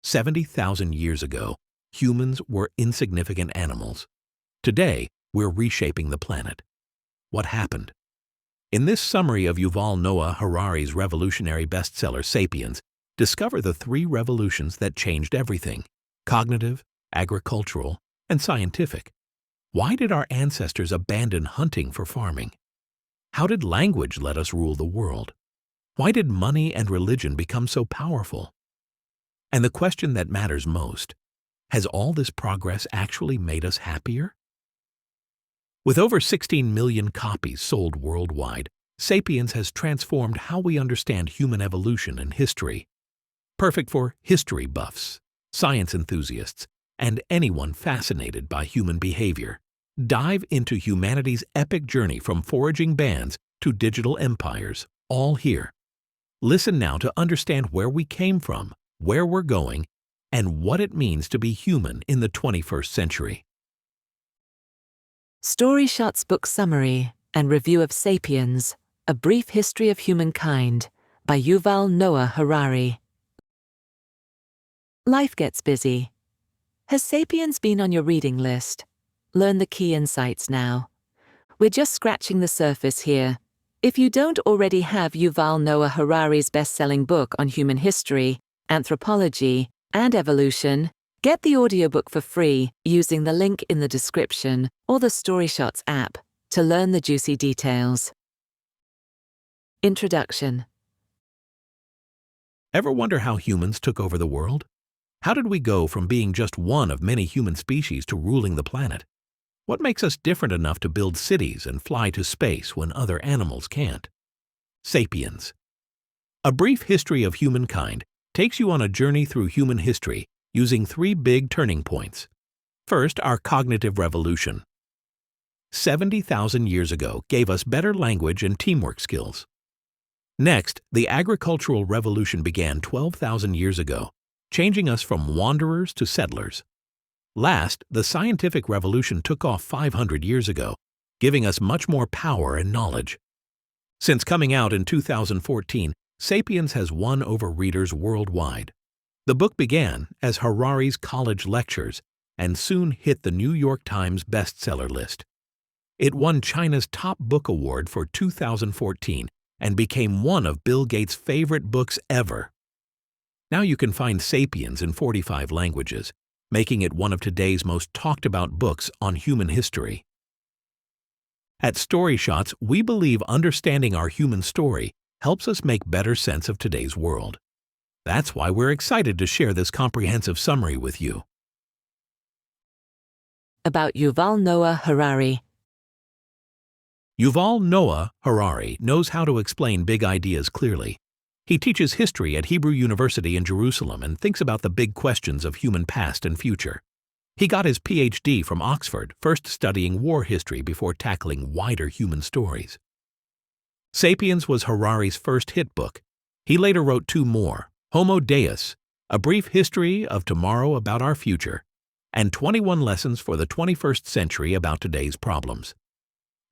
70,000 years ago, humans were insignificant animals. Today, we're reshaping the planet. What happened? In this summary of Yuval Noah Harari's revolutionary bestseller Sapiens, discover the 3 revolutions that changed everything: cognitive, agricultural, and scientific. Why did our ancestors abandon hunting for farming? How did language let us rule the world? Why did money and religion become so powerful? And the question that matters most, has all this progress actually made us happier? With over 16 million copies sold worldwide, Sapiens has transformed how we understand human evolution and history. Perfect for history buffs, science enthusiasts, and anyone fascinated by human behavior. Dive into humanity's epic journey from foraging bands to digital empires, all here. Listen now to understand where we came from, where we're going, and what it means to be human in the 21st century. StoryShots Book Summary and Review of Sapiens, A Brief History of Humankind by Yuval Noah Harari. Life gets busy. Has Sapiens been on your reading list? Learn the key insights now. We're just scratching the surface here. If you don't already have Yuval Noah Harari's best-selling book on human history, anthropology, and evolution, get the audiobook for free using the link in the description or the StoryShots app to learn the juicy details. Introduction. Ever wonder how humans took over the world? How did we go from being just one of many human species to ruling the planet? What makes us different enough to build cities and fly to space when other animals can't? Sapiens. A Brief History of Humankind takes you on a journey through human history using 3 big turning points. First, our cognitive revolution. 70,000 years ago gave us better language and teamwork skills. Next, the agricultural revolution began 12,000 years ago, changing us from wanderers to settlers. Last, the scientific revolution took off 500 years ago, giving us much more power and knowledge. Since coming out in 2014, Sapiens has won over readers worldwide. The book began as Harari's college lectures and soon hit the New York Times bestseller list. It won China's top book award for 2014 and became one of Bill Gates' favorite books ever. Now you can find Sapiens in 45 languages, making it one of today's most talked about books on human history. At StoryShots, we believe understanding our human story helps us make better sense of today's world. That's why we're excited to share this comprehensive summary with you. About Yuval Noah Harari. Yuval Noah Harari knows how to explain big ideas clearly. He teaches history at Hebrew University in Jerusalem and thinks about the big questions of human past and future. He got his PhD from Oxford, first studying war history before tackling wider human stories. Sapiens was Harari's first hit book. He later wrote 2 more, Homo, Deus, A Brief History of Tomorrow About Our Future, and 21 Lessons for the 21st Century About Today's Problems.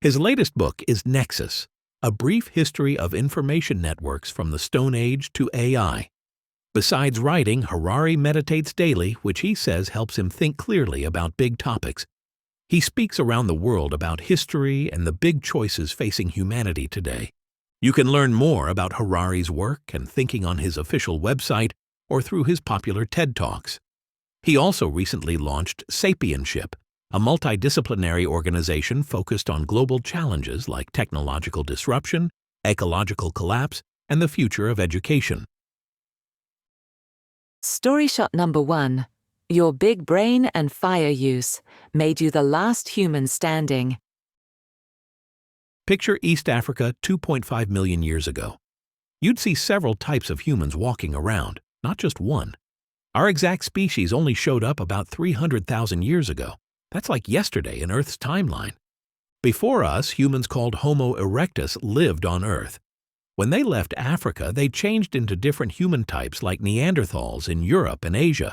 His latest book is Nexus, A Brief History of Information Networks from the Stone Age to AI. Besides writing, Harari meditates daily, which he says helps him think clearly about big topics. He speaks around the world about history and the big choices facing humanity today. You can learn more about Harari's work and thinking on his official website or through his popular TED Talks. He also recently launched Sapienship, a multidisciplinary organization focused on global challenges like technological disruption, ecological collapse, and the future of education. StoryShot number 1. Your big brain and fire use made you the last human standing. Picture East Africa 2.5 million years ago. You'd see several types of humans walking around, not just one. Our exact species only showed up about 300,000 years ago. That's like yesterday in Earth's timeline. Before us, humans called Homo erectus lived on Earth. When they left Africa, they changed into different human types like Neanderthals in Europe and Asia.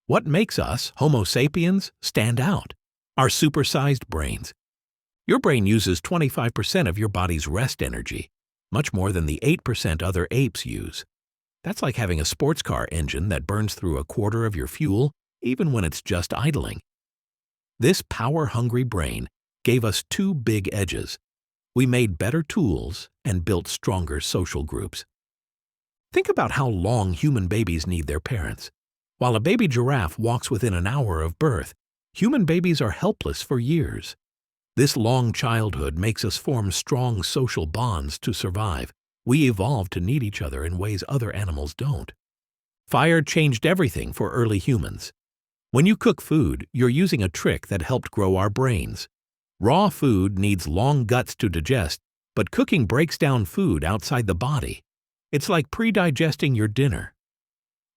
What makes us, Homo sapiens, stand out? Our supersized brains. Your brain uses 25% of your body's rest energy, much more than the 8% other apes use. That's like having a sports car engine that burns through a quarter of your fuel, even when it's just idling. This power-hungry brain gave us two big edges. We made better tools and built stronger social groups. Think about how long human babies need their parents. While a baby giraffe walks within an hour of birth, human babies are helpless for years. This long childhood makes us form strong social bonds to survive. We evolved to need each other in ways other animals don't. Fire changed everything for early humans. When you cook food, you're using a trick that helped grow our brains. Raw food needs long guts to digest, but cooking breaks down food outside the body. It's like pre-digesting your dinner.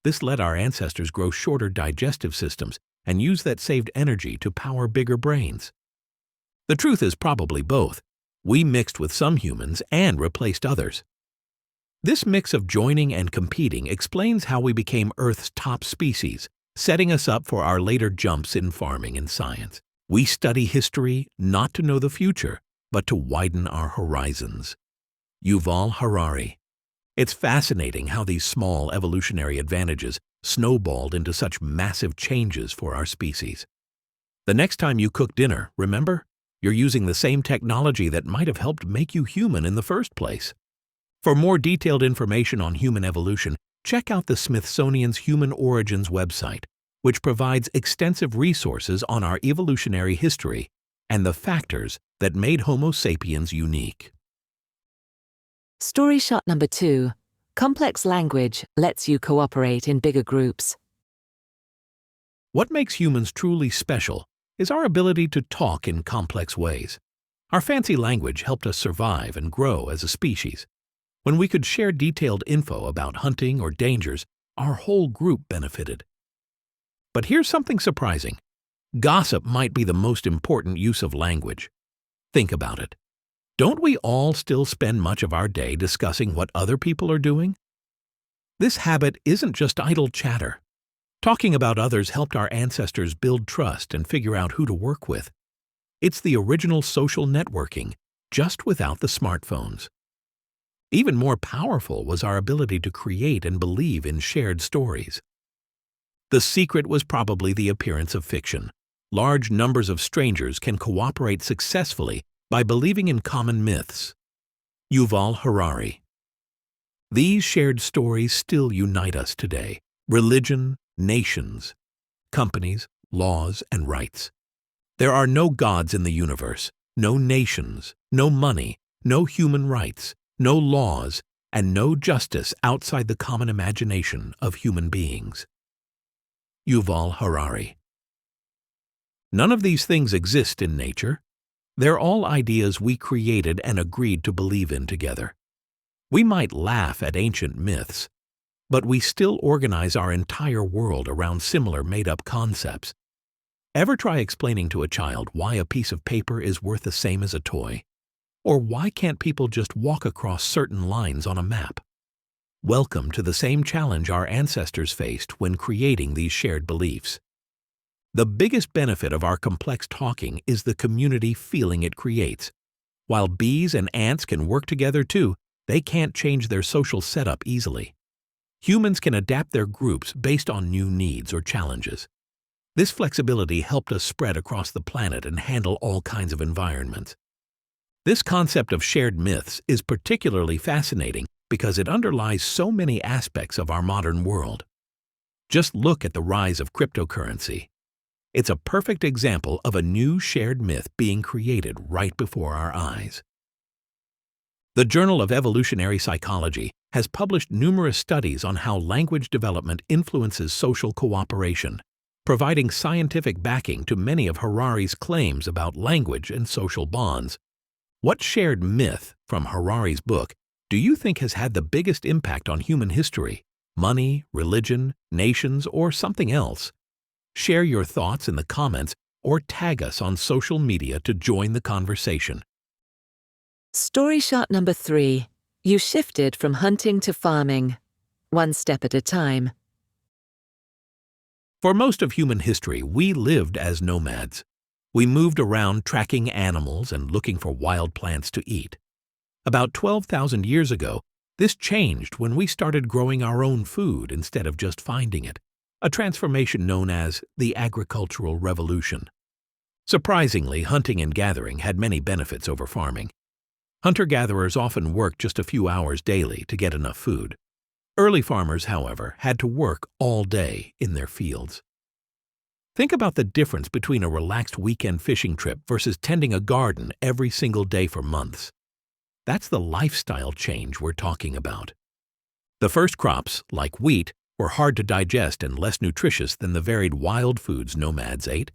This let our ancestors grow shorter digestive systems and use that saved energy to power bigger brains. The truth is probably both. We mixed with some humans and replaced others. This mix of joining and competing explains how we became Earth's top species, setting us up for our later jumps in farming and science. We study history not to know the future, but to widen our horizons. Yuval Harari. It's fascinating how these small evolutionary advantages snowballed into such massive changes for our species. The next time you cook dinner, remember, you're using the same technology that might have helped make you human in the first place. For more detailed information on human evolution, check out the Smithsonian's Human Origins website, which provides extensive resources on our evolutionary history and the factors that made Homo sapiens unique. Story shot number 2. Complex language lets you cooperate in bigger groups. What makes humans truly special is our ability to talk in complex ways. Our fancy language helped us survive and grow as a species. When we could share detailed info about hunting or dangers, our whole group benefited. But here's something surprising. Gossip might be the most important use of language. Think about it. Don't we all still spend much of our day discussing what other people are doing? This habit isn't just idle chatter. Talking about others helped our ancestors build trust and figure out who to work with. It's the original social networking, just without the smartphones. Even more powerful was our ability to create and believe in shared stories. The secret was probably the appearance of fiction. Large numbers of strangers can cooperate successfully by believing in common myths. Yuval Harari. These shared stories still unite us today. Religion, nations, companies, laws, and rights. There are no gods in the universe, no nations, no money, no human rights, no laws, and no justice outside the common imagination of human beings. Yuval Harari. None of these things exist in nature. They're all ideas we created and agreed to believe in together. We might laugh at ancient myths, but we still organize our entire world around similar made-up concepts. Ever try explaining to a child why a piece of paper is worth the same as a toy? Or why can't people just walk across certain lines on a map? Welcome to the same challenge our ancestors faced when creating these shared beliefs. The biggest benefit of our complex talking is the community feeling it creates. While bees and ants can work together too, they can't change their social setup easily. Humans can adapt their groups based on new needs or challenges. This flexibility helped us spread across the planet and handle all kinds of environments. This concept of shared myths is particularly fascinating because it underlies so many aspects of our modern world. Just look at the rise of cryptocurrency. It's a perfect example of a new shared myth being created right before our eyes. The Journal of Evolutionary Psychology has published numerous studies on how language development influences social cooperation, providing scientific backing to many of Harari's claims about language and social bonds. What shared myth from Harari's book do you think has had the biggest impact on human history? Money, religion, nations, or something else? Share your thoughts in the comments or tag us on social media to join the conversation. Story shot number 3. You shifted from hunting to farming, one step at a time. For most of human history, we lived as nomads. We moved around tracking animals and looking for wild plants to eat. About 12,000 years ago, This changed when we started growing our own food instead of just finding it, a transformation known as the agricultural revolution. Surprisingly, hunting and gathering had many benefits over farming. Hunter-gatherers often worked just a few hours daily to get enough food. Early farmers, however, had to work all day in their fields. Think about the difference between a relaxed weekend fishing trip versus tending a garden every single day for months. That's the lifestyle change we're talking about. The first crops, like wheat, were hard to digest and less nutritious than the varied wild foods nomads ate.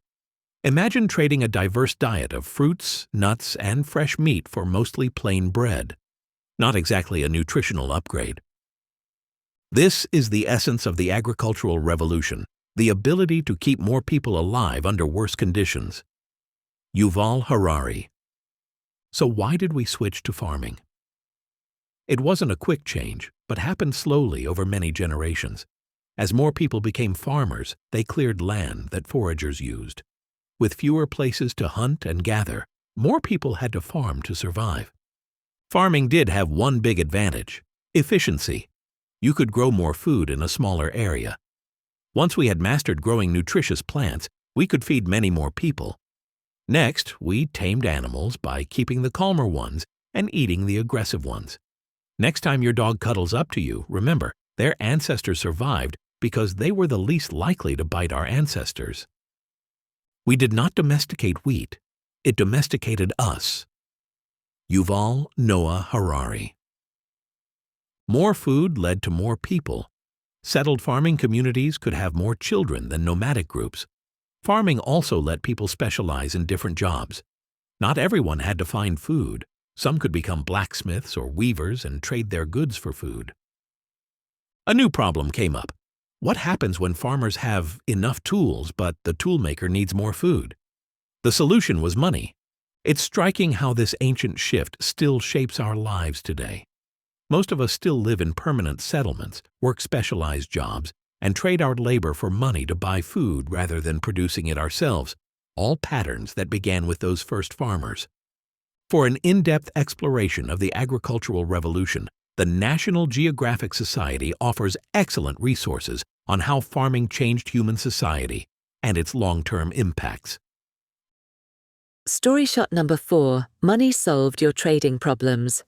Imagine trading a diverse diet of fruits, nuts, and fresh meat for mostly plain bread. Not exactly a nutritional upgrade. This is the essence of the agricultural revolution, the ability to keep more people alive under worse conditions. Yuval Harari. So why did we switch to farming? It wasn't a quick change, but happened slowly over many generations. As more people became farmers, they cleared land that foragers used. With fewer places to hunt and gather, more people had to farm to survive. Farming did have one big advantage: efficiency. You could grow more food in a smaller area. Once we had mastered growing nutritious plants, we could feed many more people. Next, we tamed animals by keeping the calmer ones and eating the aggressive ones. Next time your dog cuddles up to you, remember, their ancestors survived because they were the least likely to bite our ancestors. We did not domesticate wheat. It domesticated us. Yuval Noah Harari. More food led to more people. Settled farming communities could have more children than nomadic groups. Farming also let people specialize in different jobs. Not everyone had to find food. Some could become blacksmiths or weavers and trade their goods for food. A new problem came up. What happens when farmers have enough tools, but the toolmaker needs more food? The solution was money. It's striking how this ancient shift still shapes our lives today. Most of us still live in permanent settlements, work specialized jobs, and trade our labor for money to buy food rather than producing it ourselves, all patterns that began with those first farmers. For an in-depth exploration of the agricultural revolution, the National Geographic Society offers excellent resources on how farming changed human society and its long-term impacts. Story shot number 4. Money solved your trading problems.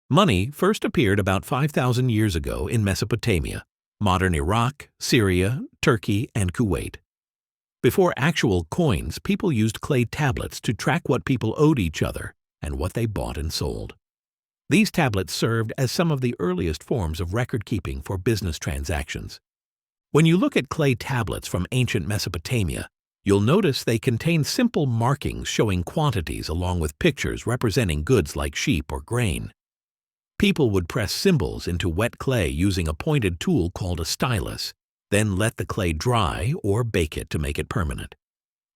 Money first appeared about 5,000 years ago in Mesopotamia, modern Iraq, Syria, Turkey, and Kuwait. Before actual coins, people used clay tablets to track what people owed each other and what they bought and sold. These tablets served as some of the earliest forms of record-keeping for business transactions. When you look at clay tablets from ancient Mesopotamia, you'll notice they contain simple markings showing quantities along with pictures representing goods like sheep or grain. People would press symbols into wet clay using a pointed tool called a stylus, then let the clay dry or bake it to make it permanent.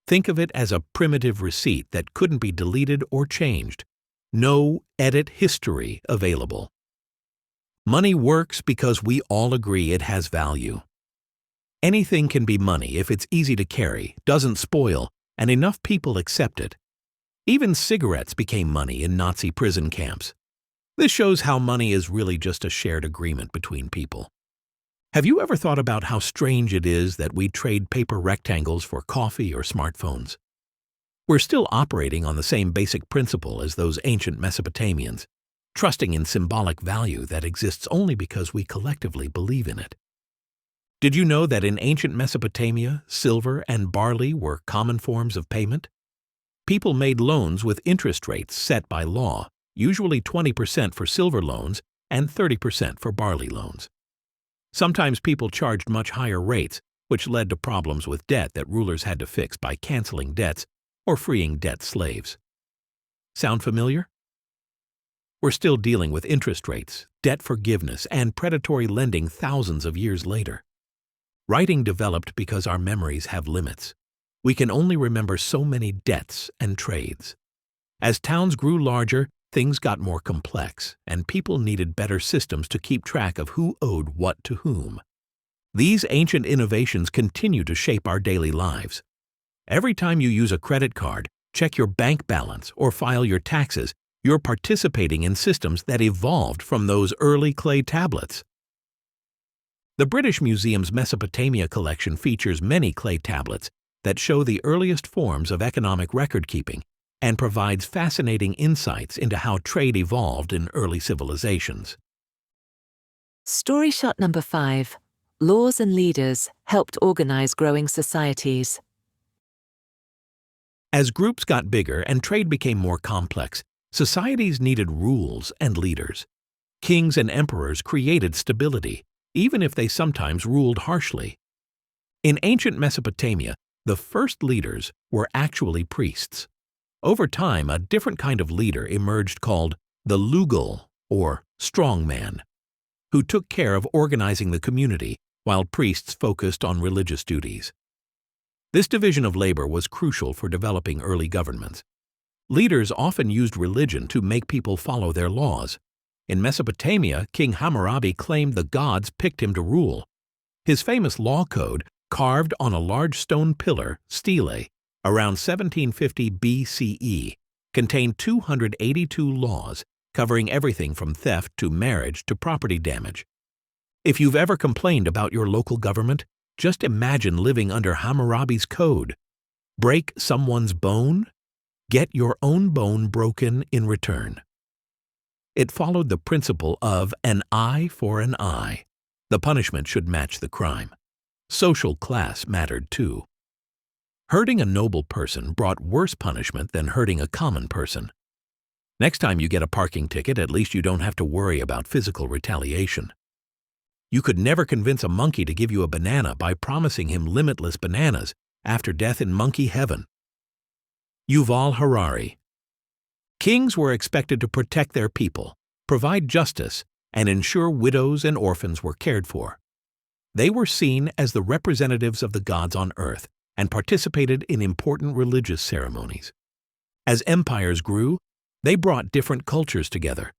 Think of it as a primitive receipt that couldn't be deleted or changed. No edit history available. Money works because we all agree it has value. Anything can be money if it's easy to carry, doesn't spoil, and enough people accept it. Even cigarettes became money in Nazi prison camps. This shows how money is really just a shared agreement between people. Have you ever thought about how strange it is that we trade paper rectangles for coffee or smartphones? We're still operating on the same basic principle as those ancient Mesopotamians, trusting in symbolic value that exists only because we collectively believe in it. Did you know that in ancient Mesopotamia, silver and barley were common forms of payment? People made loans with interest rates set by law, usually 20% for silver loans and 30% for barley loans. Sometimes people charged much higher rates, which led to problems with debt that rulers had to fix by canceling debts or freeing debt slaves. Sound familiar? We're still dealing with interest rates, debt forgiveness, and predatory lending thousands of years later. Writing developed because our memories have limits. We can only remember so many debts and trades. As towns grew larger, things got more complex, and people needed better systems to keep track of who owed what to whom. These ancient innovations continue to shape our daily lives. Every time you use a credit card, check your bank balance, or file your taxes, You're participating in systems that evolved from those early clay tablets. The British Museum's Mesopotamia collection features many clay tablets that show the earliest forms of economic record-keeping and provides fascinating insights into how trade evolved in early civilizations. Story shot number 5. Laws and leaders helped organize growing societies. As groups got bigger and trade became more complex, societies needed rules and leaders. Kings and emperors created stability, even if they sometimes ruled harshly. In ancient Mesopotamia, the first leaders were actually priests. Over time, a different kind of leader emerged called the Lugal, or strongman, who took care of organizing the community while priests focused on religious duties. This division of labor was crucial for developing early governments. Leaders often used religion to make people follow their laws. In Mesopotamia, King Hammurabi claimed the gods picked him to rule. His famous law code, carved on a large stone pillar, stele, around 1750 BCE, contained 282 laws covering everything from theft to marriage to property damage. If you've ever complained about your local government, just imagine living under Hammurabi's code. Break someone's bone? Get your own bone broken in return. It followed the principle of an eye for an eye. The punishment should match the crime. Social class mattered too. Hurting a noble person brought worse punishment than hurting a common person. Next time you get a parking ticket, at least you don't have to worry about physical retaliation. You could never convince a monkey to give you a banana by promising him limitless bananas after death in monkey heaven. Yuval Harari. Kings were expected to protect their people, provide justice, and ensure widows and orphans were cared for. They were seen as the representatives of the gods on earth and participated in important religious ceremonies. As empires grew, they brought different cultures together.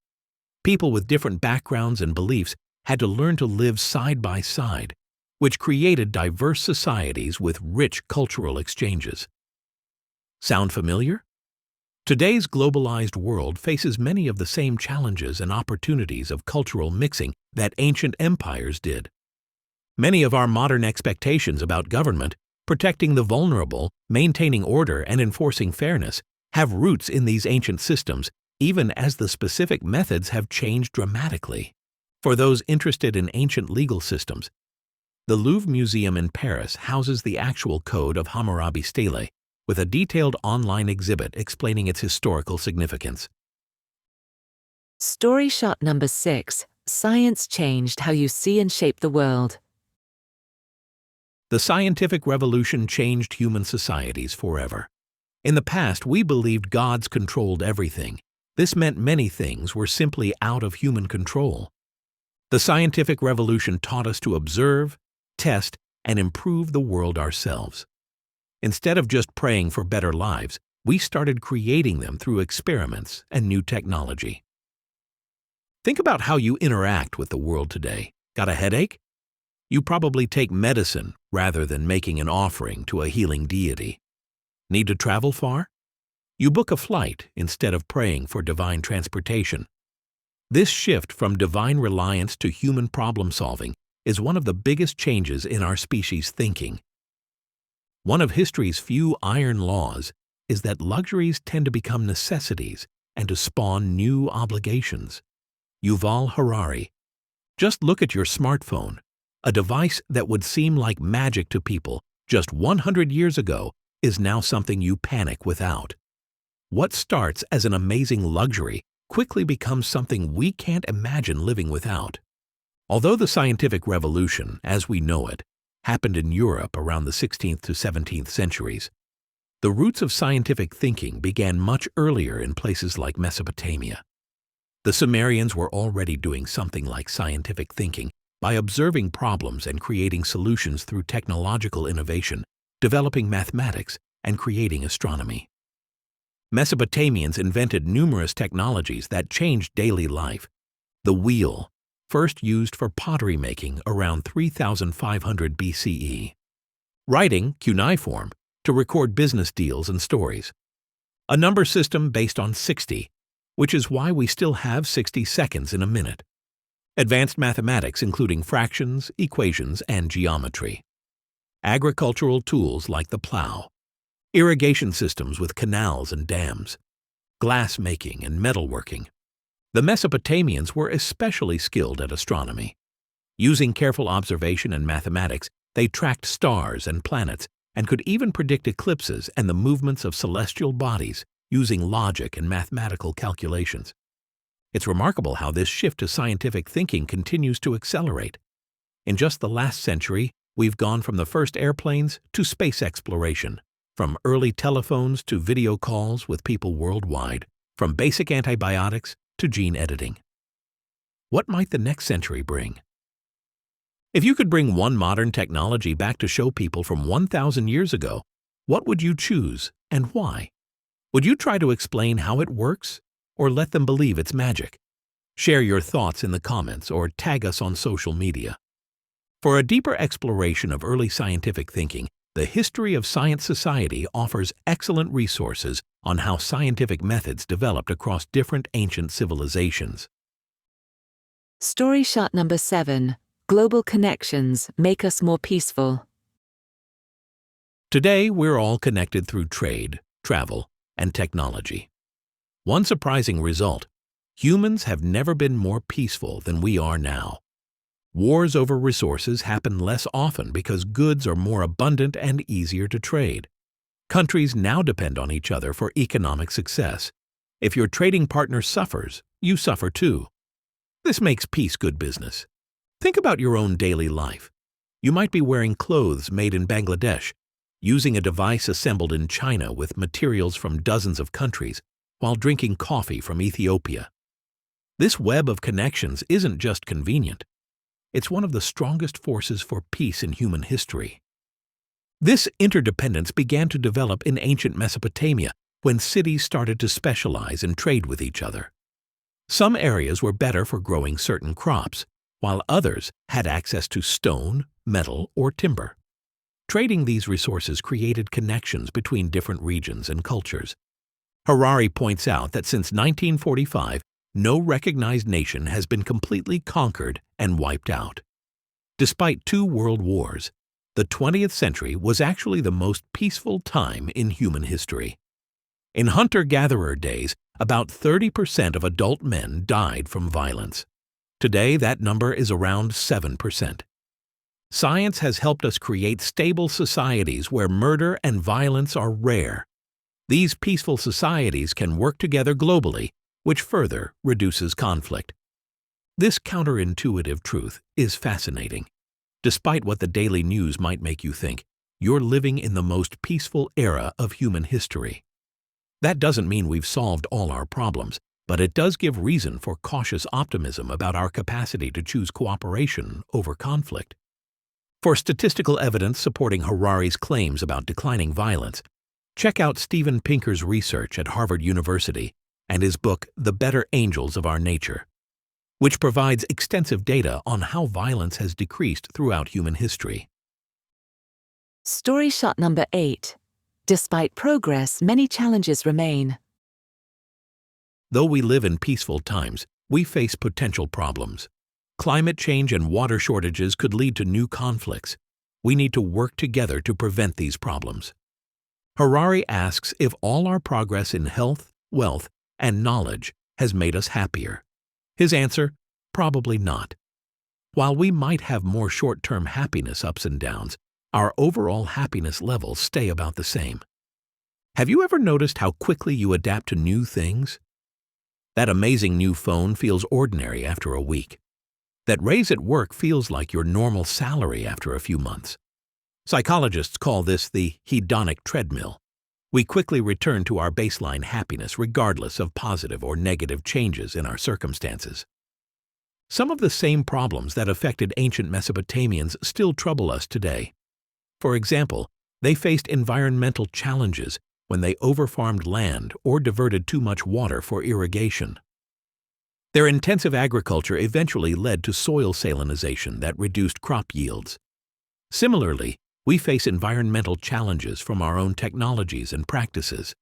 People with different backgrounds and beliefs had to learn to live side by side, which created diverse societies with rich cultural exchanges. Sound familiar? Today's globalized world faces many of the same challenges and opportunities of cultural mixing that ancient empires did. Many of our modern expectations about government, protecting the vulnerable, maintaining order, and enforcing fairness, have roots in these ancient systems, even as the specific methods have changed dramatically. For those interested in ancient legal systems, the Louvre Museum in Paris houses the actual code of Hammurabi's stele, with a detailed online exhibit explaining its historical significance. Story shot number 6. Science changed how you see and shape the world. The scientific revolution changed human societies forever. In the past, we believed gods controlled everything. This meant many things were simply out of human control. The scientific revolution taught us to observe, test, and improve the world ourselves. Instead of just praying for better lives, we started creating them through experiments and new technology. Think about how you interact with the world today. Got a headache? You probably take medicine rather than making an offering to a healing deity. Need to travel far? You book a flight instead of praying for divine transportation. This shift from divine reliance to human problem-solving is one of the biggest changes in our species' thinking. One of history's few iron laws is that luxuries tend to become necessities and to spawn new obligations. Yuval Harari. Just look at your smartphone. A device that would seem like magic to people just 100 years ago is now something you panic without. What starts as an amazing luxury quickly becomes something we can't imagine living without. Although the scientific revolution, as we know it, happened in Europe around the 16th to 17th centuries, the roots of scientific thinking began much earlier in places like Mesopotamia. The Sumerians were already doing something like scientific thinking by observing problems and creating solutions through technological innovation, developing mathematics, and creating astronomy. Mesopotamians invented numerous technologies that changed daily life. The wheel, first used for pottery making around 3500 BCE. Writing, cuneiform, to record business deals and stories. A number system based on 60, which is why we still have 60 seconds in a minute. Advanced mathematics including fractions, equations, and geometry. Agricultural tools like the plow. Irrigation systems with canals and dams. Glass making and metalworking. The Mesopotamians were especially skilled at astronomy. Using careful observation and mathematics, they tracked stars and planets and could even predict eclipses and the movements of celestial bodies using logic and mathematical calculations. It's remarkable how this shift to scientific thinking continues to accelerate. In just the last century, we've gone from the first airplanes to space exploration, from early telephones to video calls with people worldwide, from basic antibiotics to gene editing. What might the next century bring? If you could bring one modern technology back to show people from 1,000 years ago, what would you choose and why? Would you try to explain how it works or let them believe it's magic? Share your thoughts in the comments or tag us on social media. For a deeper exploration of early scientific thinking, the History of Science Society offers excellent resources on how scientific methods developed across different ancient civilizations. Story shot number 7. Global connections make us more peaceful. Today, we're all connected through trade, travel, and technology. One surprising result: humans have never been more peaceful than we are now. Wars over resources happen less often because goods are more abundant and easier to trade. Countries now depend on each other for economic success. If your trading partner suffers, you suffer too. This makes peace good business. Think about your own daily life. You might be wearing clothes made in Bangladesh, using a device assembled in China with materials from dozens of countries, while drinking coffee from Ethiopia. This web of connections isn't just convenient. It's one of the strongest forces for peace in human history. This interdependence began to develop in ancient Mesopotamia when cities started to specialize and trade with each other. Some areas were better for growing certain crops, while others had access to stone, metal, or timber. Trading these resources created connections between different regions and cultures. Harari points out that since 1945, no recognized nation has been completely conquered and wiped out. Despite 2 world wars, the 20th century was actually the most peaceful time in human history. In hunter-gatherer days, about 30% of adult men died from violence. Today, that number is around 7%. Science has helped us create stable societies where murder and violence are rare. These peaceful societies can work together globally, which further reduces conflict. This counterintuitive truth is fascinating. Despite what the daily news might make you think, you're living in the most peaceful era of human history. That doesn't mean we've solved all our problems, but it does give reason for cautious optimism about our capacity to choose cooperation over conflict. For statistical evidence supporting Harari's claims about declining violence, check out Steven Pinker's research at Harvard University and his book, The Better Angels of Our Nature, which provides extensive data on how violence has decreased throughout human history. Story shot number 8. Despite progress, many challenges remain. Though we live in peaceful times, we face potential problems. Climate change and water shortages could lead to new conflicts. We need to work together to prevent these problems. Harari asks if all our progress in health, wealth, and knowledge has made us happier. His answer: probably not. While we might have more short-term happiness ups and downs, our overall happiness levels stay about the same. Have you ever noticed how quickly you adapt to new things? That amazing new phone feels ordinary after a week. That raise at work feels like your normal salary after a few months. Psychologists call this the hedonic treadmill. We quickly return to our baseline happiness regardless of positive or negative changes in our circumstances. Some of the same problems that affected ancient Mesopotamians still trouble us today. For example, they faced environmental challenges when they overfarmed land or diverted too much water for irrigation. Their intensive agriculture eventually led to soil salinization that reduced crop yields. Similarly, we face environmental challenges from our own technologies and practices.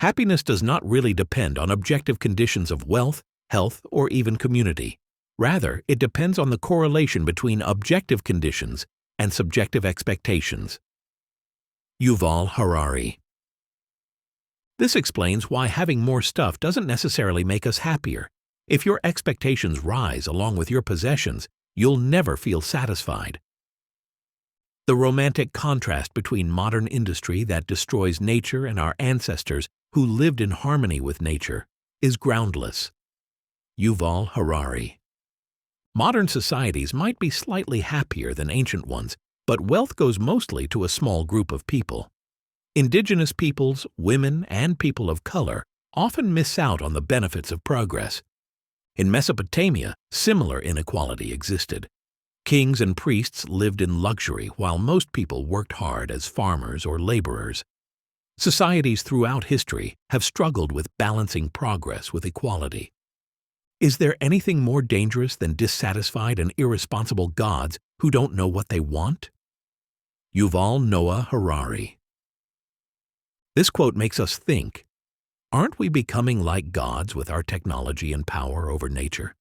Happiness does not really depend on objective conditions of wealth, health, or even community. Rather, it depends on the correlation between objective conditions and subjective expectations. Yuval Harari. This explains why having more stuff doesn't necessarily make us happier. If your expectations rise along with your possessions, you'll never feel satisfied. The romantic contrast between modern industry that destroys nature and our ancestors who lived in harmony with nature is groundless. Yuval Harari. Modern societies might be slightly happier than ancient ones, but wealth goes mostly to a small group of people. Indigenous peoples, women, and people of color often miss out on the benefits of progress. In Mesopotamia, similar inequality existed. Kings and priests lived in luxury while most people worked hard as farmers or laborers. Societies throughout history have struggled with balancing progress with equality. Is there anything more dangerous than dissatisfied and irresponsible gods who don't know what they want? Yuval Noah Harari. This quote makes us think, aren't we becoming like gods with our technology and power over nature?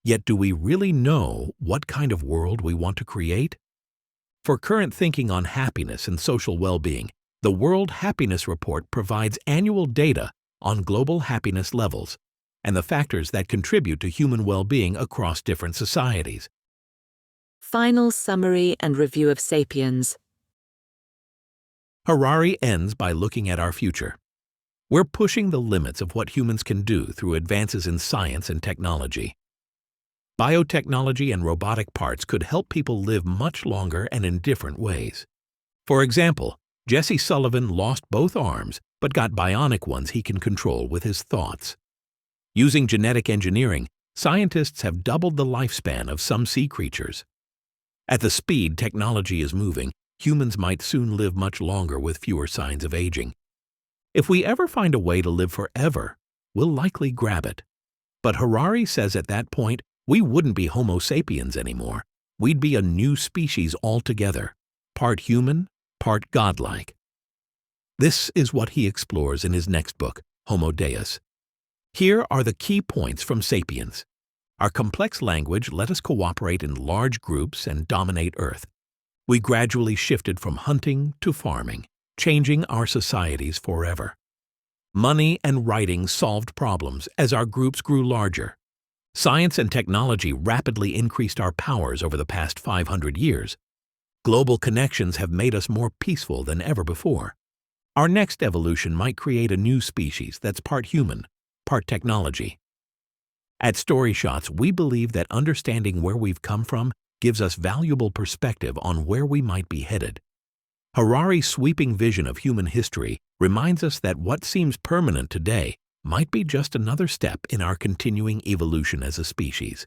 Yet do we really know what kind of world we want to create? For current thinking on happiness and social well-being, the World Happiness Report provides annual data on global happiness levels and the factors that contribute to human well-being across different societies. Final summary and review of Sapiens. Harari ends by looking at our future. We're pushing the limits of what humans can do through advances in science and technology. Biotechnology and robotic parts could help people live much longer and in different ways. For example, Jesse Sullivan lost both arms but got bionic ones he can control with his thoughts. Using genetic engineering, scientists have doubled the lifespan of some sea creatures. At the speed technology is moving, humans might soon live much longer with fewer signs of aging. If we ever find a way to live forever, we'll likely grab it. But Harari says at that point, we wouldn't be Homo sapiens anymore. We'd be a new species altogether, part human, part godlike. This is what he explores in his next book, Homo Deus. Here are the key points from Sapiens. Our complex language let us cooperate in large groups and dominate Earth. We gradually shifted from hunting to farming, changing our societies forever. Money and writing solved problems as our groups grew larger. Science and technology rapidly increased our powers over the past 500 years. Global connections have made us more peaceful than ever before. Our next evolution might create a new species that's part human, part technology. At StoryShots, we believe that understanding where we've come from gives us valuable perspective on where we might be headed. Harari's sweeping vision of human history reminds us that what seems permanent today might be just another step in our continuing evolution as a species.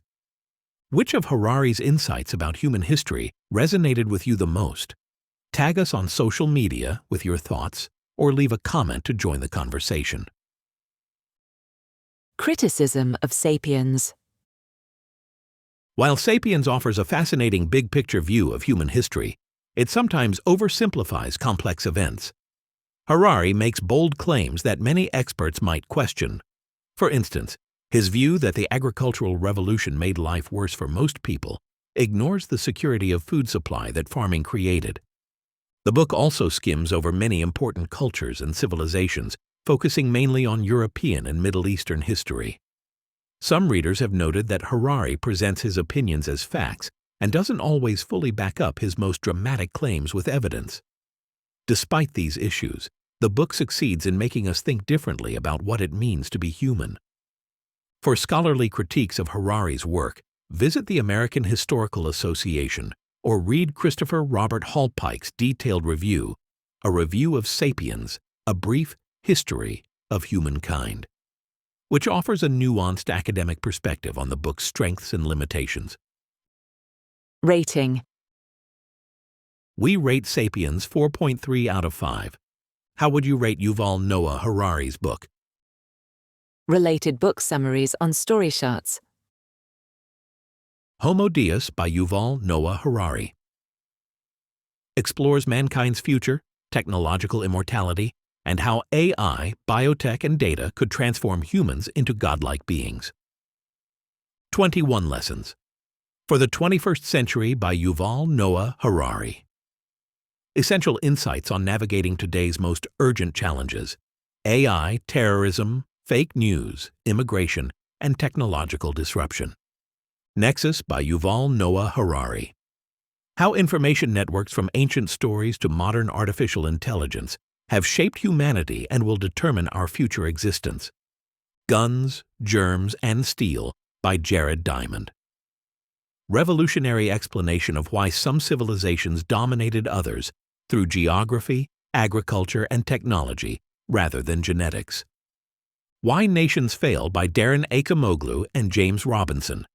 Which of Harari's insights about human history resonated with you the most? Tag us on social media with your thoughts or leave a comment to join the conversation. Criticism of Sapiens. While Sapiens offers a fascinating big-picture view of human history, it sometimes oversimplifies complex events. Harari makes bold claims that many experts might question. For instance, his view that the agricultural revolution made life worse for most people ignores the security of food supply that farming created. The book also skims over many important cultures and civilizations, focusing mainly on European and Middle Eastern history. Some readers have noted that Harari presents his opinions as facts and doesn't always fully back up his most dramatic claims with evidence. Despite these issues, the book succeeds in making us think differently about what it means to be human. For scholarly critiques of Harari's work, visit the American Historical Association or read Christopher Robert Halpike's detailed review, A Review of Sapiens, A Brief History of Humankind, which offers a nuanced academic perspective on the book's strengths and limitations. Rating. We rate Sapiens 4.3 out of 5. How would you rate Yuval Noah Harari's book? Related book summaries on StoryShots. Homo Deus by Yuval Noah Harari explores mankind's future, technological immortality, and how AI, biotech, and data could transform humans into godlike beings. 21 Lessons for the 21st Century by Yuval Noah Harari. Essential insights on navigating today's most urgent challenges: AI, terrorism, fake news, immigration, and technological disruption. Nexus by Yuval Noah Harari. How information networks from ancient stories to modern artificial intelligence have shaped humanity and will determine our future existence. Guns, Germs, and Steel by Jared Diamond. Revolutionary explanation of why some civilizations dominated others through geography, agriculture, and technology rather than genetics. Why Nations Fail by Darren Acemoglu and James Robinson.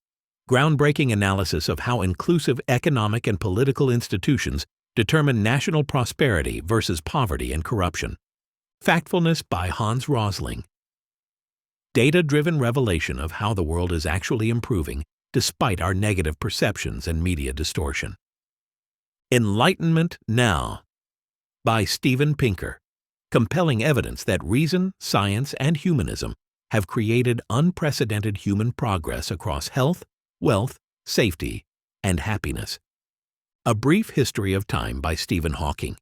Groundbreaking analysis of how inclusive economic and political institutions determine national prosperity versus poverty and corruption. Factfulness by Hans Rosling. Data-driven revelation of how the world is actually improving despite our negative perceptions and media distortion. Enlightenment Now by Steven Pinker. Compelling evidence that reason, science, and humanism have created unprecedented human progress across health, wealth, safety, and happiness. A Brief History of Time by Stephen Hawking.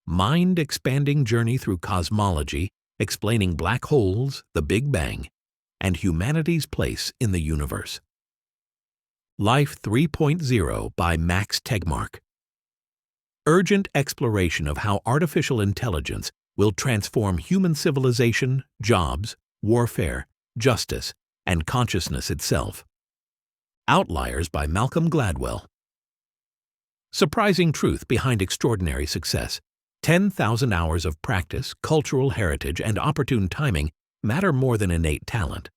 Mind-expanding journey through cosmology, explaining black holes, the Big Bang, and humanity's place in the universe. Life 3.0 by Max Tegmark. Urgent exploration of how artificial intelligence will transform human civilization, jobs, warfare, justice, and consciousness itself. Outliers by Malcolm Gladwell. Surprising truth behind extraordinary success. 10,000 hours of practice, cultural heritage, and opportune timing matter more than innate talent.